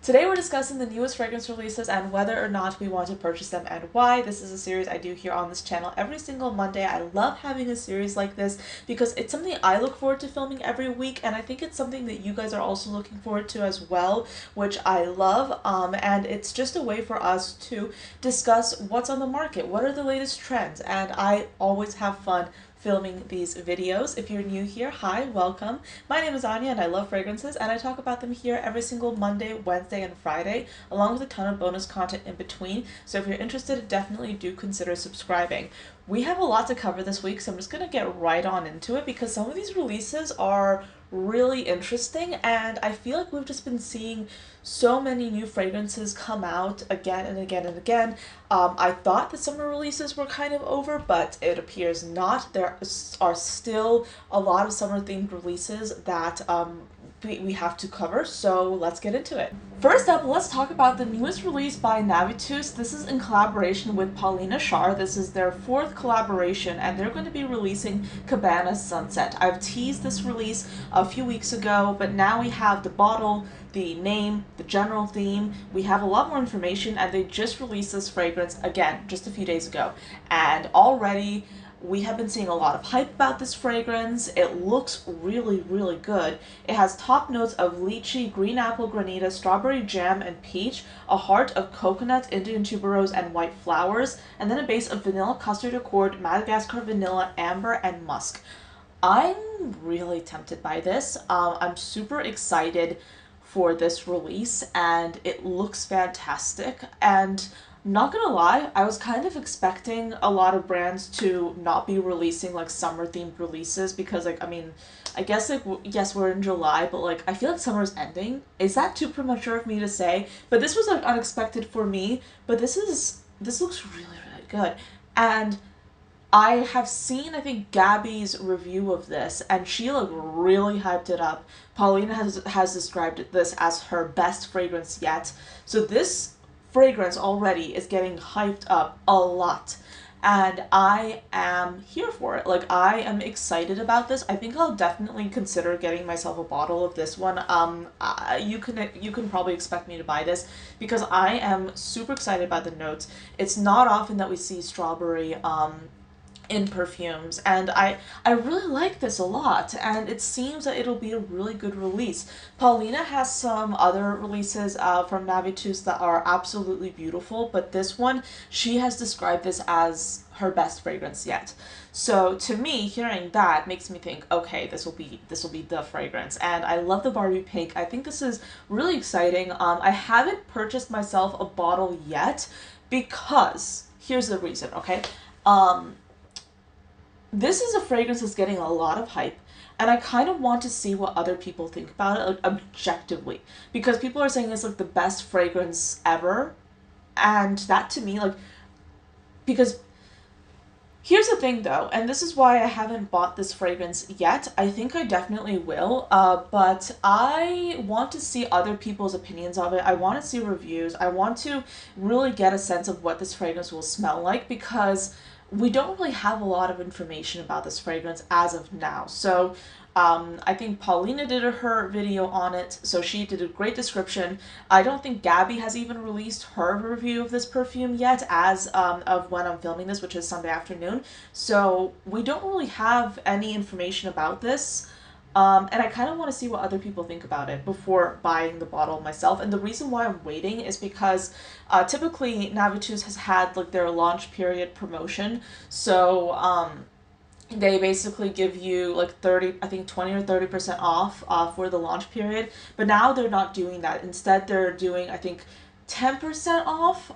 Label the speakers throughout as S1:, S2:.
S1: Today we're discussing the newest fragrance releases and whether or not we want to purchase them and why. This is a series I do here on this channel every single Monday. I love having a series like this because it's something I look forward to filming every week, and I think it's something that you guys are also looking forward to as well, which I love. And it's just a way for us to discuss what's on the market, what are the latest trends, and I always have fun filming these videos. If you're new here, hi, welcome. My name is Anya and I love fragrances, and I talk about them here every single Monday, Wednesday, and Friday, along with a ton of bonus content in between. So if you're interested, definitely do consider subscribing. We have a lot to cover this week, so I'm just going to get right on into it because some of these releases are really interesting, and I feel like we've just been seeing so many new fragrances come out again and again and again. I thought the summer releases were kind of over, but it appears not. There are still a lot of summer themed releases that we have to cover, so let's get into it. First up, let's talk about the newest release by Navitus. This is in collaboration with Paulina Char. This is their fourth collaboration, and they're going to be releasing Cabana Sunset. I've teased this release a few weeks ago, but now we have the bottle, the name, the general theme. We have a lot more information, and they just released this fragrance again just a few days ago, and already we have been seeing a lot of hype about this fragrance. It looks really, really good. It has top notes of lychee, green apple granita, strawberry jam, and peach, a heart of coconut, Indian tuberose, and white flowers, and then a base of vanilla custard accord, Madagascar vanilla, amber, and musk. I'm really tempted by this. I'm super excited for this release, and it looks fantastic. And not gonna lie, I was kind of expecting a lot of brands to not be releasing like summer themed releases because, like, I mean, I guess like yes, we're in July, but like I feel like summer's ending. Is that too premature of me to say? But this was like unexpected for me. But this looks really, really good. And I have seen, I think, Gabby's review of this, and she like really hyped it up. Paulina has described this as her best fragrance yet. So this fragrance already is getting hyped up a lot, and I am here for it. Like, I am excited about this. I think I'll definitely consider getting myself a bottle of this one. You can probably expect me to buy this because I am super excited about the notes. It's not often that we see strawberry in perfumes, and I really like this a lot, and it seems that it'll be a really good release. Paulina has some other releases from Navitus that are absolutely beautiful, but this one, she has described this as her best fragrance yet. So to me, hearing that makes me think, okay, this will be the fragrance. And I love the Barbie pink. I think this is really exciting. I haven't purchased myself a bottle yet because here's the reason, okay? This is a fragrance that's getting a lot of hype, and I kind of want to see what other people think about it, like, objectively, because people are saying it's like the best fragrance ever, and that to me, like, because here's the thing though, and this is why I haven't bought this fragrance yet. I think I definitely will, but I want to see other people's opinions of it. I want to see reviews. I want to really get a sense of what this fragrance will smell like, because we don't really have a lot of information about this fragrance as of now. So I think Paulina did her video on it, so she did a great description. I don't think Gabby has even released her review of this perfume yet as of when I'm filming this, which is Sunday afternoon. So we don't really have any information about this. And I kind of want to see what other people think about it before buying the bottle myself. And the reason why I'm waiting is because typically Navitus has had like their launch period promotion. So they basically give you like 30, I think 20 or 30% off for the launch period. But now they're not doing that. Instead, they're doing, I think, 10% off,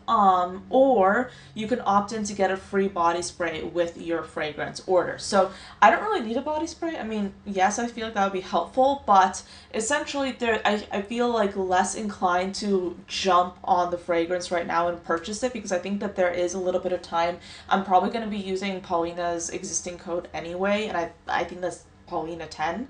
S1: or you can opt in to get a free body spray with your fragrance order. So I don't really need a body spray. I mean, yes, I feel like that would be helpful, but essentially I feel like less inclined to jump on the fragrance right now and purchase it, because I think that there is a little bit of time. I'm probably going to be using Paulina's existing code anyway, and I think that's Paulina 10.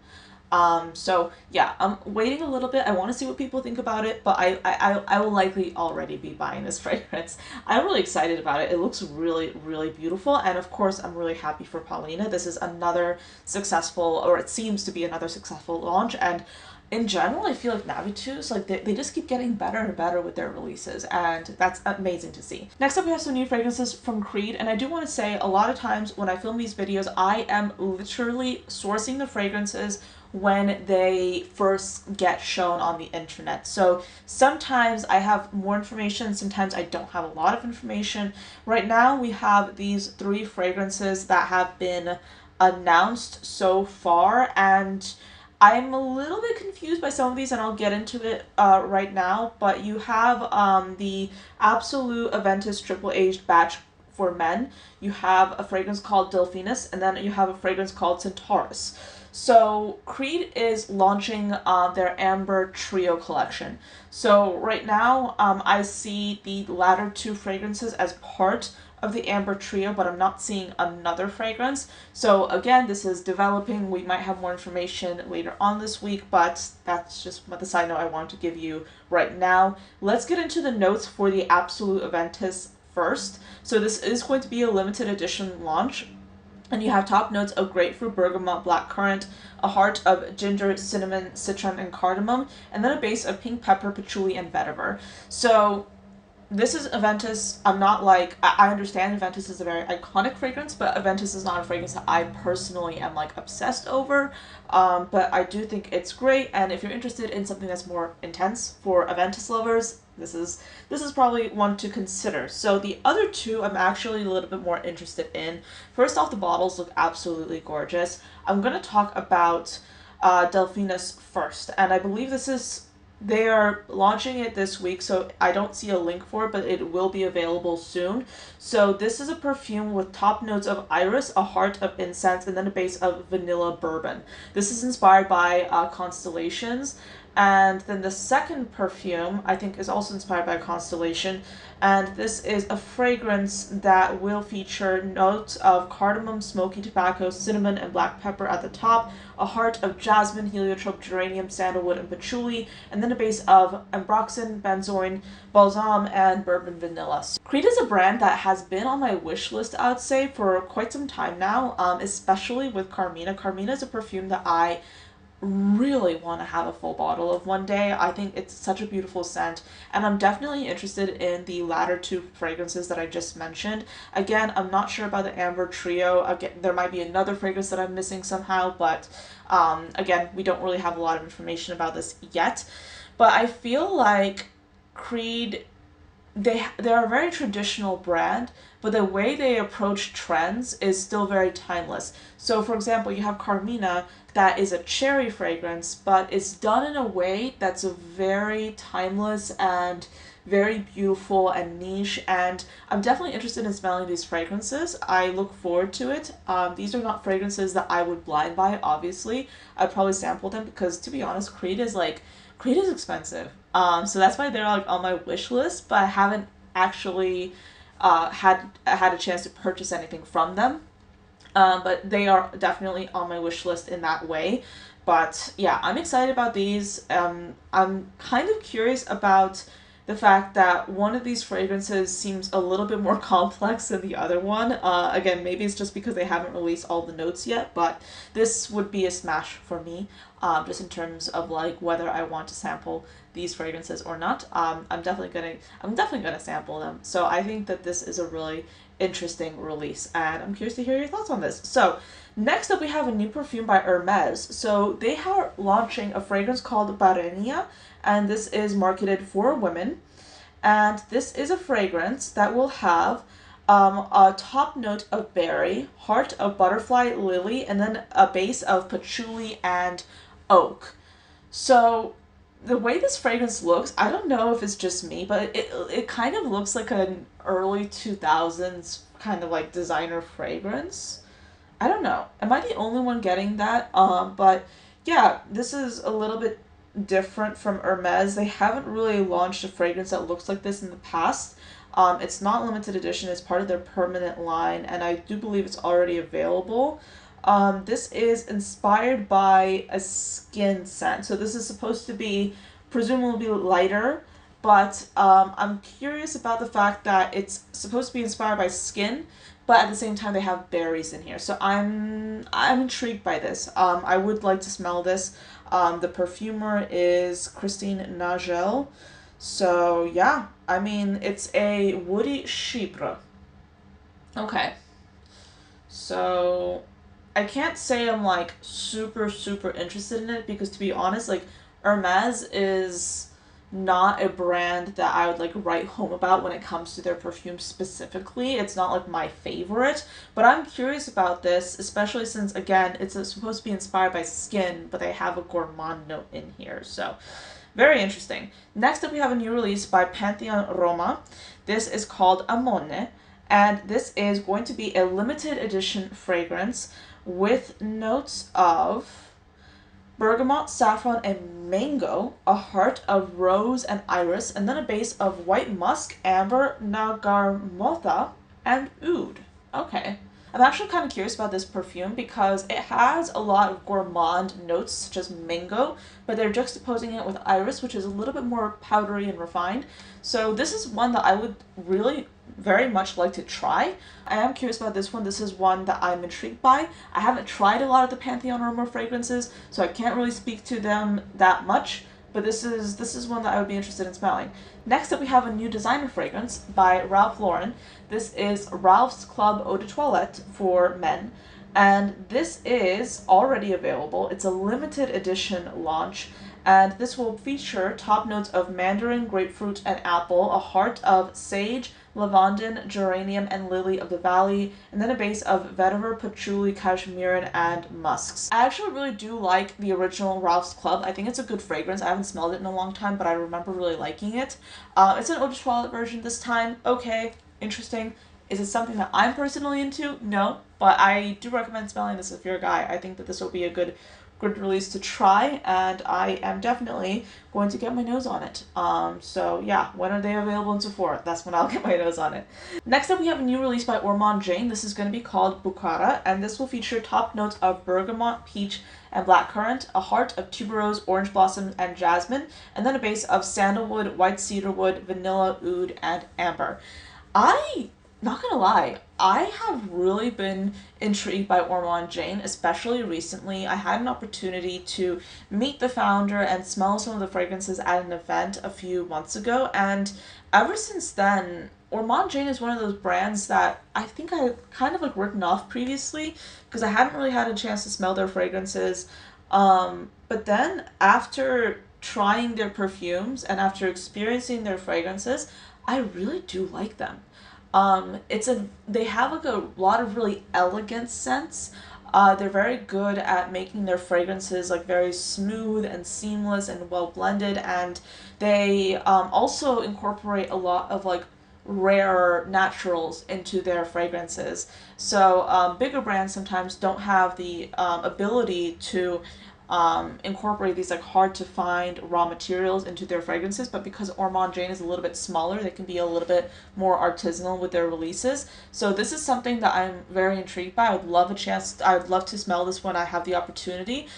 S1: So yeah, I'm waiting a little bit. I want to see what people think about it, but I will likely already be buying this fragrance. I'm really excited about it. It looks really, really beautiful. And of course, I'm really happy for Paulina. This is another successful, or it seems to be another successful launch. And in general, I feel like Navitus, like they just keep getting better and better with their releases, and that's amazing to see. Next up, we have some new fragrances from Creed, and I do want to say a lot of times when I film these videos, I am literally sourcing the fragrances when they first get shown on the internet. So sometimes I have more information, sometimes I don't have a lot of information. Right now, we have these 3 fragrances that have been announced so far, and I'm a little bit confused by some of these, and I'll get into it right now. But you have the Absolute Aventus Triple Aged Batch for men. You have a fragrance called Delphinus, and then you have a fragrance called Centaurus. So Creed is launching their Amber Trio collection. So right now, I see the latter 2 fragrances as part of the Amber Trio, but I'm not seeing another fragrance. So again, this is developing. We might have more information later on this week, but that's just the side note I want to give you right now. Let's get into the notes for the Absolute Aventus first. So this is going to be a limited edition launch. And you have top notes of grapefruit, bergamot, blackcurrant, a heart of ginger, cinnamon, citron, and cardamom, and then a base of pink pepper, patchouli, and vetiver. So this is Aventus. I'm not like, I understand Aventus is a very iconic fragrance, but Aventus is not a fragrance that I personally am like obsessed over. But I do think it's great, and if you're interested in something that's more intense for Aventus lovers, this is probably one to consider. So the other 2 I'm actually a little bit more interested in. First off, the bottles look absolutely gorgeous. I'm going to talk about Delphinus first, and I believe they are launching it this week, so I don't see a link for it, but it will be available soon. So this is a perfume with top notes of iris, a heart of incense, and then a base of vanilla bourbon. This is inspired by constellations. And then the second perfume, I think, is also inspired by a constellation. And this is a fragrance that will feature notes of cardamom, smoky tobacco, cinnamon, and black pepper at the top, a heart of jasmine, heliotrope, geranium, sandalwood, and patchouli, and then a base of ambroxan, benzoin, balsam, and bourbon vanilla. Creed is a brand that has been on my wish list, I would say, for quite some time now, especially with Carmina. Carmina is a perfume that I really want to have a full bottle of one day. I think it's such a beautiful scent, and I'm definitely interested in the latter 2 fragrances that I just mentioned. Again, I'm not sure about the Amber Trio. Again, there might be another fragrance that I'm missing somehow, but again, we don't really have a lot of information about this yet. But I feel like Creed, they're a very traditional brand, but the way they approach trends is still very timeless. So for example, you have Carmina, that is a cherry fragrance, but it's done in a way that's very timeless and very beautiful and niche, and I'm definitely interested in smelling these fragrances. I look forward to it. These are not fragrances that I would blind buy, obviously. I'd probably sample them because, to be honest, Creed is expensive. So that's why they're like on my wish list, but I haven't actually had a chance to purchase anything from them. But they are definitely on my wish list in that way. But yeah, I'm excited about these. I'm kind of curious about the fact that one of these fragrances seems a little bit more complex than the other one. Again, maybe it's just because they haven't released all the notes yet, but this would be a smash for me, just in terms of like whether I want to sample these fragrances or not. I'm definitely gonna sample them. So I think that this is a really interesting release, and I'm curious to hear your thoughts on this. So next up, we have a new perfume by Hermes. So they are launching a fragrance called Barenia, and this is marketed for women. And this is a fragrance that will have a top note of berry, heart of butterfly lily, and then a base of patchouli and oak. So the way this fragrance looks, I don't know if it's just me, but it kind of looks like an early 2000s kind of like designer fragrance. I don't know. Am I the only one getting that? But yeah, this is a little bit different from Hermes. They haven't really launched a fragrance that looks like this in the past. It's not limited edition. It's part of their permanent line, and I do believe it's already available. This is inspired by a skin scent. So this is supposed to be presumably lighter, but I'm curious about the fact that it's supposed to be inspired by skin, but at the same time they have berries in here. So I'm intrigued by this. I would like to smell this. The perfumer is Christine Nagel. So yeah, I mean, it's a woody chypre. Okay. So I can't say I'm like super interested in it because to be honest, like Hermes is not a brand that I would like write home about when it comes to their perfume specifically. It's not like my favorite, but I'm curious about this, especially since again, it's supposed to be inspired by skin, but they have a gourmand note in here. So very interesting. Next up, we have a new release by Pantheon Roma. This is called Annone, and this is going to be a limited edition fragrance with notes of bergamot, saffron, and mango, a heart of rose and iris, and then a base of white musk, amber, nagarmotha, and oud. Okay. I'm actually kind of curious about this perfume because it has a lot of gourmand notes such as mango, but they're juxtaposing it with iris, which is a little bit more powdery and refined. So this is one that I would really very much like to try. I am curious about this one. This is one that I'm intrigued by. I haven't tried a lot of the Pantheon Roma fragrances, so I can't really speak to them that much, but this is one that I would be interested in smelling. Next up, we have a new designer fragrance by Ralph Lauren. This is Ralph's Club Eau de Toilette for men, and this is already available. It's a limited edition launch, and this will feature top notes of mandarin, grapefruit, and apple, a heart of sage, lavandin, geranium, and lily of the valley, and then a base of vetiver, patchouli, cashmere, and musks. I actually really do like the original Ralph's Club. I think it's a good fragrance. I haven't smelled it in a long time, but I remember really liking it. It's an eau de toilette version this time. Okay, interesting. Is it something that I'm personally into? No, but I do recommend smelling this if you're a guy. I think that this will be a good release to try, and I am definitely going to get my nose on it. So yeah, when are they available in Sephora? That's when I'll get my nose on it. Next up, we have a new release by Ormonde Jayne. This is going to be called Bukhara, and this will feature top notes of bergamot, peach, and blackcurrant, a heart of tuberose, orange blossom, and jasmine, and then a base of sandalwood, white cedarwood, vanilla, oud, and amber. Not gonna lie, I have really been intrigued by Ormonde Jayne, especially recently. I had an opportunity to meet the founder and smell some of the fragrances at an event a few months ago, and ever since then, Ormonde Jayne is one of those brands that I think I kind of like written off previously because I hadn't really had a chance to smell their fragrances. But then after trying their perfumes and after experiencing their fragrances, I really do like them. They have like a lot of really elegant scents. They're very good at making their fragrances like very smooth and seamless and well blended, and they also incorporate a lot of like rare naturals into their fragrances. So bigger brands sometimes don't have the ability to incorporate these like hard to find raw materials into their fragrances, but because Ormonde Jayne is a little bit smaller, they can be a little bit more artisanal with their releases. So this is something that I'm very intrigued by. I would love to smell this when I have the opportunity.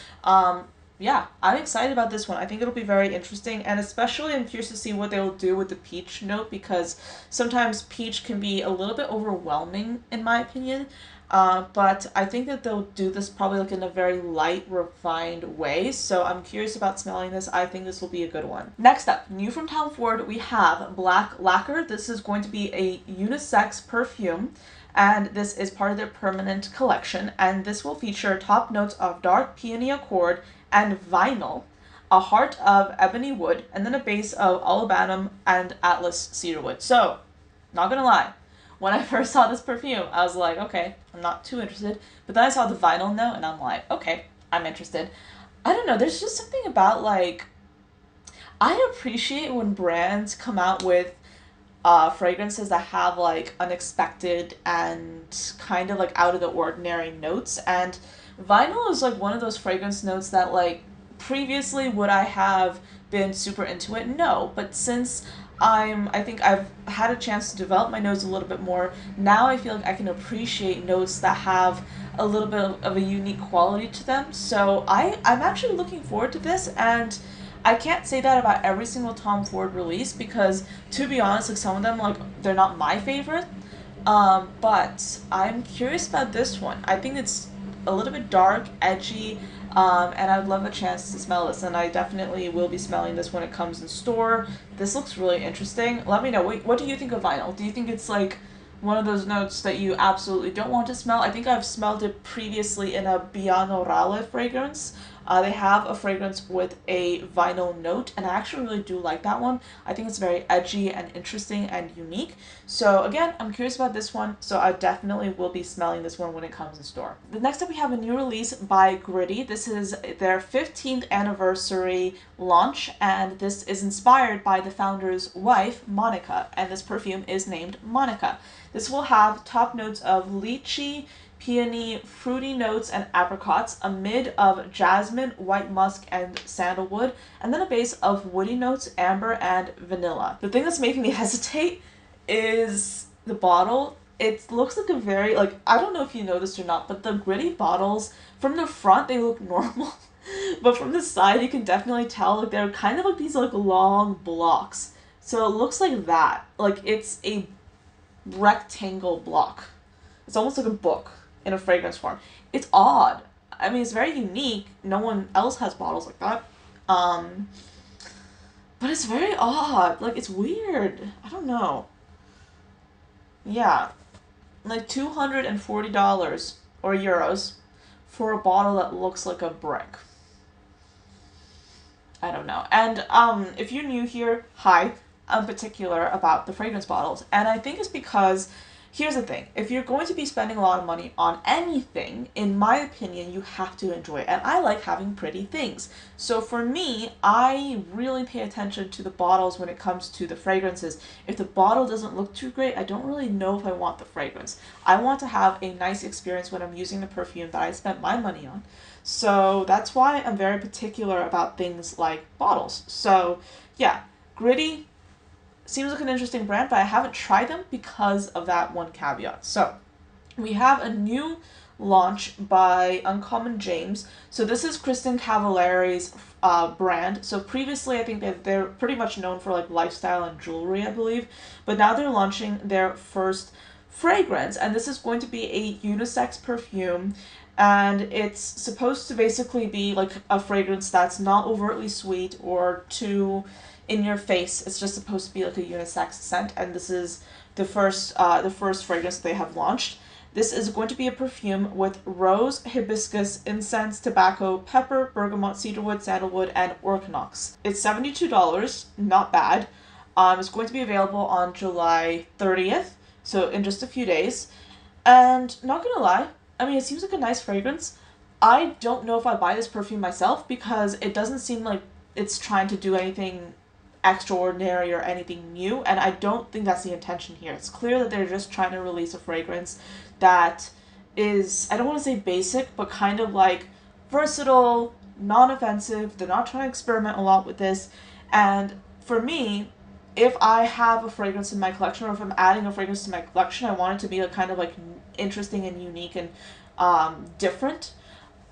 S1: Yeah, I'm excited about this one. I think it'll be very interesting, and especially I'm curious to see what they'll do with the peach note because sometimes peach can be a little bit overwhelming in my opinion. But I think that they'll do this probably like in a very light, refined way. So I'm curious about smelling this. I think this will be a good one. Next up, new from Tom Ford, we have Black Lacquer. This is going to be a unisex perfume, and this is part of their permanent collection. And this will feature top notes of dark peony accord and vinyl, a heart of ebony wood, and then a base of olibanum and atlas cedarwood. So, not gonna lie. When I first saw this perfume, I was like, okay, I'm not too interested. But then I saw the vinyl note and I'm like, okay, I'm interested. I don't know, there's just something about like, I appreciate when brands come out with fragrances that have like unexpected and kind of like out of the ordinary notes. And vinyl is like one of those fragrance notes that like previously would I have been super into it? No, but since I think I've had a chance to develop my nose a little bit more. Now I feel like I can appreciate notes that have a little bit of a unique quality to them. So I'm actually looking forward to this, and I can't say that about every single Tom Ford release because, to be honest, like some of them, like they're not my favorite. But I'm curious about this one. I think it's a little bit dark, edgy, And I'd love a chance to smell this, and I definitely will be smelling this when it comes in store. This looks really interesting. Let me know, what do you think of vinyl? Do you think it's like one of those notes that you absolutely don't want to smell? I think I've smelled it previously in a Bianorale fragrance. They have a fragrance with a vinyl note, and I actually really do like that one. I think it's very edgy and interesting and unique. So again, I'm curious about this one, so I definitely will be smelling this one when it comes in store. The next up, we have a new release by Gritti. This is their 15th anniversary launch, and this is inspired by the founder's wife, Monica, and this perfume is named Monica. This will have top notes of lychee, peony, fruity notes, and apricots, a mid of jasmine, white musk, and sandalwood, and then a base of woody notes, amber, and vanilla. The thing that's making me hesitate is the bottle. It looks like a very, like, I don't know if you know this or not, but the Gritti bottles, from the front, they look normal. But from the side, you can definitely tell, like, they're kind of like these, like, long blocks. So it looks like that. Like, it's a rectangle block. It's almost like a book in a fragrance form. It's odd. I mean, it's very unique. No one else has bottles like that. But it's very odd. Like, it's weird. I don't know. Yeah. Like $240 or euros for a bottle that looks like a brick. I don't know. And if you're new here, hi. I'm particular about the fragrance bottles. And I think it's because, here's the thing, if you're going to be spending a lot of money on anything, in my opinion, you have to enjoy it. And I like having pretty things. So for me, I really pay attention to the bottles when it comes to the fragrances. If the bottle doesn't look too great, I don't really know if I want the fragrance. I want to have a nice experience when I'm using the perfume that I spent my money on. So that's why I'm very particular about things like bottles. So yeah, Gritti seems like an interesting brand, but I haven't tried them because of that one caveat. So we have a new launch by Ormonde Jayne. So this is Kristen Cavallari's brand. So previously, I think that they're pretty much known for like lifestyle and jewelry, I believe. But now they're launching their first fragrance, and this is going to be a unisex perfume. And it's supposed to basically be like a fragrance that's not overtly sweet or too in your face. It's just supposed to be like a unisex scent, and this is the first fragrance they have launched. This is going to be a perfume with rose, hibiscus, incense, tobacco, pepper, bergamot, cedarwood, sandalwood, and orchinox. It's $72, not bad. It's going to be available on July 30th, so in just a few days. And not gonna lie, I mean, it seems like a nice fragrance. I don't know if I buy this perfume myself because it doesn't seem like it's trying to do anything extraordinary or anything new, and I don't think that's the intention here. It's clear that they're just trying to release a fragrance that is, I don't want to say basic, but kind of like versatile, non-offensive. They're not trying to experiment a lot with this. And for me, if I have a fragrance in my collection, or if I'm adding a fragrance to my collection, I want it to be like kind of like interesting and unique and different.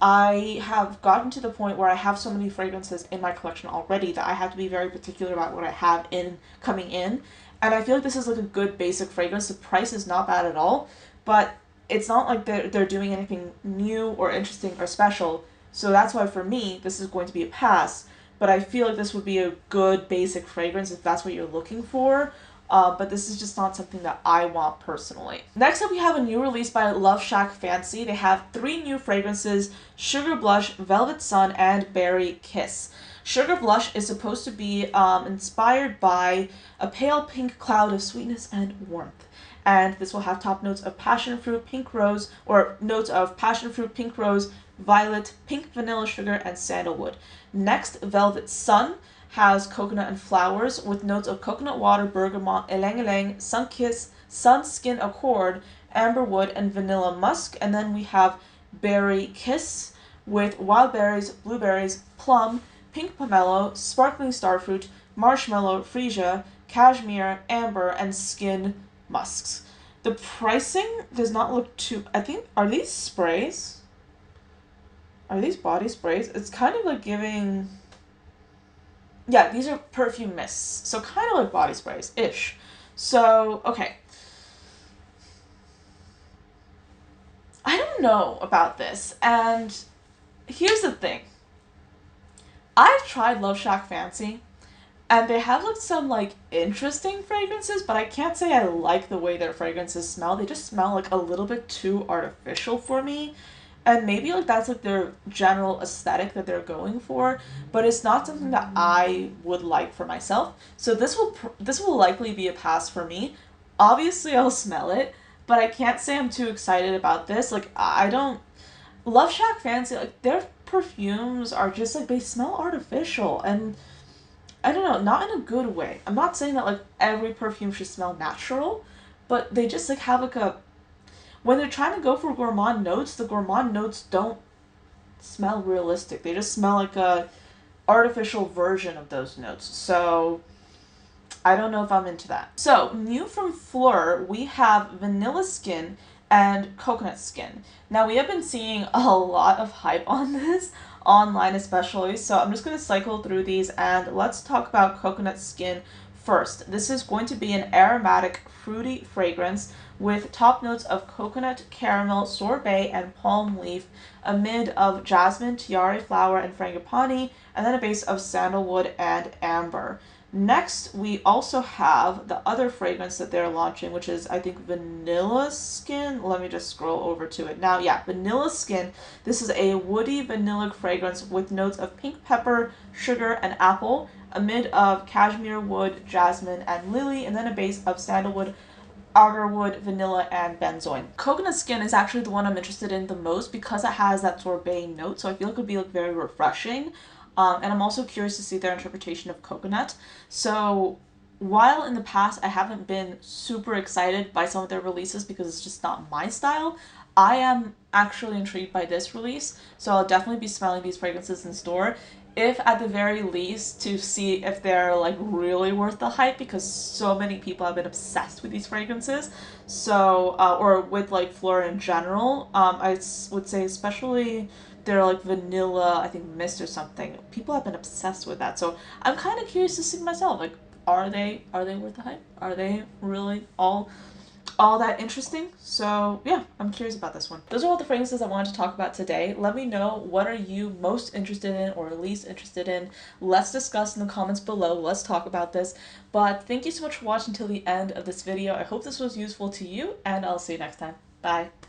S1: I have gotten to the point where I have so many fragrances in my collection already that I have to be very particular about what I have in coming in. And I feel like this is like a good basic fragrance. The price is not bad at all, but it's not like they're doing anything new or interesting or special. So that's why for me, this is going to be a pass. But I feel like this would be a good basic fragrance if that's what you're looking for. But this is just not something that I want personally. Next up, we have a new release by Love Shack Fancy. They have 3 new fragrances: Sugar Blush, Velvet Sun, and Berry Kiss. Sugar Blush is supposed to be inspired by a pale pink cloud of sweetness and warmth. And this will have top notes of passion fruit, pink rose, or notes of passion fruit, pink rose, violet, pink vanilla sugar, and sandalwood. Next, Velvet Sun has coconut and flowers with notes of coconut water, bergamot, ylang ylang, sun-kiss, sun-skin accord, amberwood, and vanilla musk. And then we have Berry Kiss with wild berries, blueberries, plum, pink pomelo, sparkling starfruit, marshmallow, freesia, cashmere, amber, and skin musks. The pricing does not look too... I think... Are these sprays? Are these body sprays? It's kind of like giving... Yeah, these are perfume mists. So kind of like body sprays-ish. So, okay. I don't know about this. And here's the thing. I've tried Love Shack Fancy, and they have like some like interesting fragrances, but I can't say I like the way their fragrances smell. They just smell like a little bit too artificial for me. And maybe like that's like their general aesthetic that they're going for, but it's not something that I would like for myself. So this will likely be a pass for me. Obviously, I'll smell it, but I can't say I'm too excited about this. Like I don't Love Shack Fancy, like their perfumes are just like they smell artificial, and I don't know, not in a good way. I'm not saying that like every perfume should smell natural, but they just like have like a when they're trying to go for gourmand notes, the gourmand notes don't smell realistic. They just smell like a artificial version of those notes. So I don't know if I'm into that. So new from Flur, we have Vanilla Skin and Coconut Skin. Now we have been seeing a lot of hype on this online especially, so I'm just going to cycle through these and let's talk about Coconut Skin first. This is going to be an aromatic fruity fragrance with top notes of coconut, caramel, sorbet, and palm leaf, a mid of jasmine, tiare flower, and frangipani, and then a base of sandalwood and amber. Next, we also have the other fragrance that they're launching, which is, I think, Vanilla Skin. Let me just scroll over to it. Now, yeah, Vanilla Skin. This is a woody vanillic fragrance with notes of pink pepper, sugar, and apple, a mid of cashmere wood, jasmine, and lily, and then a base of sandalwood, agarwood, vanilla, and benzoin. Coconut Skin is actually the one I'm interested in the most because it has that sorbet note, so I feel it could be like very refreshing. And I'm also curious to see their interpretation of coconut. So while in the past I haven't been super excited by some of their releases because it's just not my style, I am actually intrigued by this release. So I'll definitely be smelling these fragrances in store, if at the very least to see if they're like really worth the hype, because so many people have been obsessed with these fragrances. So or with like Flur in general, would say especially they're like vanilla, I think mist or something. People have been obsessed with that. So I'm kind of curious to see myself. Like, are they worth the hype? Are they really all that interesting? So yeah, I'm curious about this one. Those are all the fragrances I wanted to talk about today. Let me know, what are you most interested in or least interested in? Let's discuss in the comments below. Let's talk about this. But thank you so much for watching till the end of this video. I hope this was useful to you, and I'll see you next time. Bye.